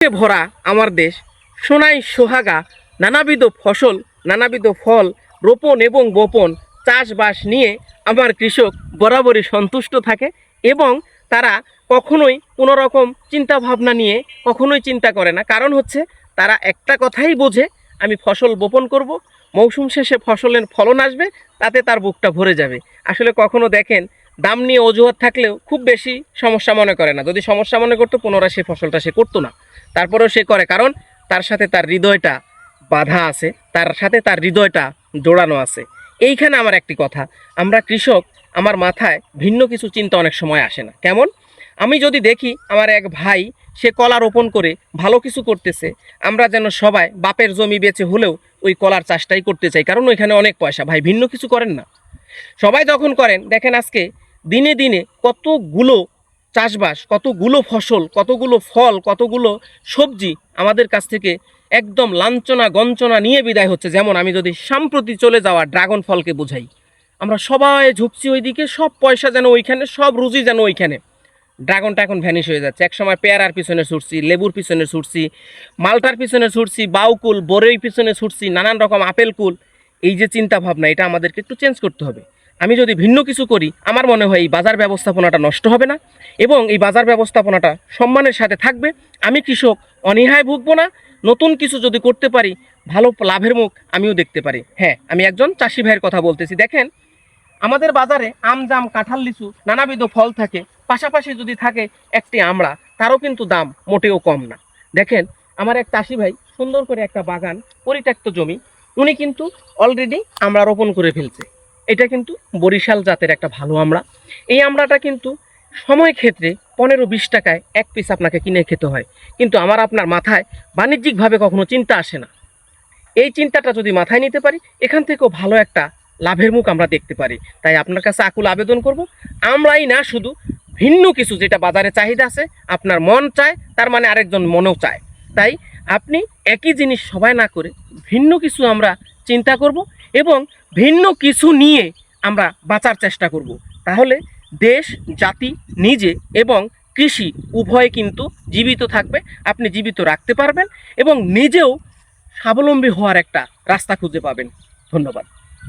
ভরা আমার দেশ, সোনায় সোহাগা, নানাবিধ ফসল, নানাবিধ ফল, রোপণ এবং বপন, চাষবাস নিয়ে আমার কৃষক বরাবরই সন্তুষ্ট থাকে এবং তারা কখনোই কোনো রকম চিন্তা ভাবনা নিয়ে কখনোই চিন্তা করে না। কারণ হচ্ছে তারা একটা কথাই বোঝে, আমি ফসল বপন করব, মৌসুম শেষে ফসলের ফলন আসবে, তাতে তার বুকটা ভরে যাবে। আসলে কখনো দেখেন দাম নিয়ে অজুহাত থাকলেও খুব বেশি সমস্যা মনে করে না। যদি সমস্যা মনে করতো পুনরায় সে ফসলটা সে করতো না, তারপরেও সে করে, কারণ তার সাথে তার হৃদয়টা বাঁধা আছে, তার সাথে তার হৃদয়টা জোড়ানো আছে। এইখানে আমার একটি কথা, আমরা কৃষক, আমার মাথায় ভিন্ন কিছু চিন্তা অনেক সময় আসে না। কেমন? আমি যদি দেখি আমার এক ভাই সে কলা রোপণ করে ভালো কিছু করতেছে, আমরা যেন সবাই বাপের জমি বেচে হলেও ওই কলার চাষটাই করতে চাই, কারণ ওইখানে অনেক পয়সা। ভাই ভিন্ন কিছু করেন না। সবাই যখন করেন, দেখেন আজকে দিনে দিনে কতগুলো চাষবাস, কতগুলো ফসল, কতগুলো ফল, কতগুলো সবজি আমাদের কাছ থেকে একদম লাঞ্ছনা গঞ্চনা নিয়ে বিদায় হচ্ছে। যেমন আমি যদি সাম্প্রতি চলে যাওয়া ড্রাগন ফলকে বোঝাই, আমরা সবাই ঝুঁকছি ওইদিকে, সব পয়সা যেন ওইখানে, সব রুজি যেন ওইখানে। ড্রাগনটা এখন ভ্যানিশ হয়ে যাচ্ছে। এক সময় পেয়ারার পিছনে ছুটছি, লেবুর পিছনে ছুটছি, মালটার পিছনে ছুটছি, বাউকুল বরের পিছনে ছুটছি, নানান রকম আপেল কুল। এই যে চিন্তা ভাবনা, এটা আমাদেরকে একটু চেঞ্জ করতে হবে। আমি যদি ভিন্ন কিছু করি, আমার মনে হয় এই বাজার ব্যবস্থাপনাটা নষ্ট হবে না এবং এই বাজার ব্যবস্থাপনাটা সম্মানের সাথে থাকবে। আমি কৃষক অনীহায় ভুগবো না। নতুন কিছু যদি করতে পারি, ভালো লাভের মুখ আমিও দেখতে পারি। হ্যাঁ, আমি একজন চাষি ভাইয়ের কথা বলতেছি। দেখেন আমাদের বাজারে আম, জাম, কাঁঠাল, লিচু নানাবিধ ফল থাকে, পাশাপাশি যদি থাকে একটি আমড়া, তারও কিন্তু দাম মোটেও কম না। দেখেন আমার এক চাষি ভাই সুন্দর করে একটা বাগান, পরিত্যক্ত জমি, উনি কিন্তু অলরেডি আমড়া রোপণ করে ফেলছে। এটা কিন্তু বরিশাল জাতের একটা ভালো আমড়া। এই আমড়াটা কিন্তু সময় ক্ষেত্রে 15-20 টাকায় এক পিস আপনাকে কিনে খেতে হয়, কিন্তু আমার আপনার মাথায় বাণিজ্যিকভাবে কখনো চিন্তা আসে না। এই চিন্তাটা যদি মাথায় নিতে পারি, এখান থেকেও ভালো একটা লাভের মুখ আমরা দেখতে পারি। তাই আপনার কাছে আকুল আবেদন করব, আমরাই না, শুধু ভিন্ন কিছু যেটা বাজারে চাহিদা আছে, আপনার মন চায় তার মানে আরেকজন মনেও চায়। তাই আপনি একই জিনিস সবাই না করে ভিন্ন কিছু আমরা চিন্তা করব এবং ভিন্ন কিছু নিয়ে আমরা বাঁচার চেষ্টা করব। তাহলে দেশ, জাতি, নিজে এবং কৃষি উভয়ে কিন্তু জীবিত থাকবে। আপনি জীবিত রাখতে পারবেন এবং নিজেও স্বাবলম্বী হওয়ার একটা রাস্তা খুঁজে পাবেন। ধন্যবাদ।